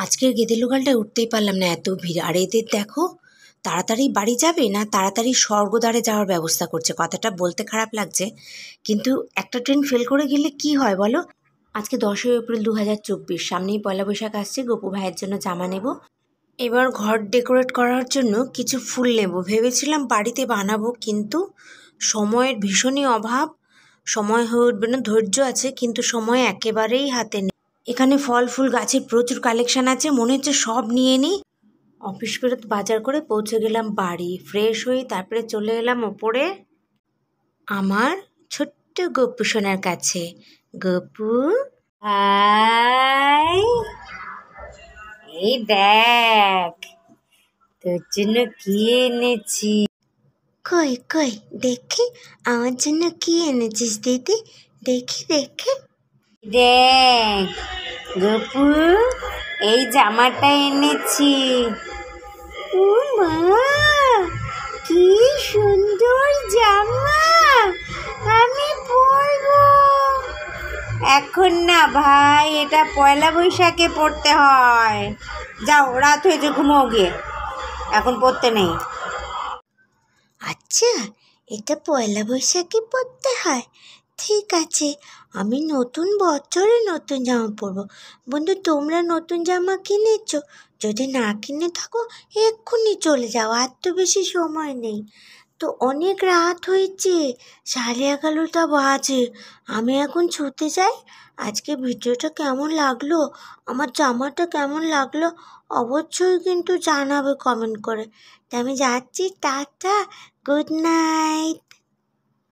আজকের গেদে লোকালটায় উঠতেই পারলাম না, এত ভিড়। আর এদের দেখো, তাড়াতাড়ি বাড়ি যাবে না তাড়াতাড়ি স্বর্গদ্বারে যাওয়ার ব্যবস্থা করছে। কথাটা বলতে খারাপ লাগছে, কিন্তু একটা ট্রেন ফেল করে গেলে কি হয় বলো। আজকে 10ই এপ্রিল 2024, সামনেই পয়লা বৈশাখ আসছে। গপু ভাইয়ের জন্য জামা নেব। এবার ঘর ডেকোরেট করার জন্য কিছু ফুল নেব ভেবেছিলাম, বাড়িতে বানাবো, কিন্তু সময়ের ভীষণই অভাব। সময় হয়ে উঠবে না, ধৈর্য আছে কিন্তু সময় একেবারেই হাতে নেই। এখানে ফল ফুল গাছের প্রচুর কালেকশন আছে, মনে হচ্ছে সব নিয়ে নিই। অফিস ফেরত বাজার করে পৌঁছে গেলাম বাড়ি। ফ্রেশ হয়ে তারপরে চলে এলাম ওপরে আমার ছোট্ট গপু সোনার কাছে। গপু হাই, এই দেখ তোর জন্য কি এনেছি। কই কই দেখি আমার জন্য কি এনেছিস দিদি, দেখি দেখি। দেখ গপু, এই জামাটা এনেছি। ও মা, কি সুন্দর জামা, আমি পরবো। এখন না ভাই, এটা পয়লা বৈশাখে পড়তে হয়। যাও, রাত হয়েছে, ঘুমাও গিয়ে, এখন পড়তে নেই। আচ্ছা, এটা পয়লা বৈশাখে পড়তে হয়, ঠিক আছে। আমি নতুন বছরে নতুন জামা পরবো। বন্ধু, তোমরা নতুন জামা কিনেছো? যদি না কিনে থাকো এক্ষুনি চলে যাও, আর তো বেশি সময় নেই। তো অনেক রাত হয়েছে, 11:30 বাজে। আমি এখন ছুতে যাই। আজকে ভিডিওটা কেমন লাগলো, আমার জামাটা কেমন লাগলো অবশ্যই কিন্তু জানাবে কমেন্ট করে। তা আমি যাচ্ছি, টাটা, গুড নাইট।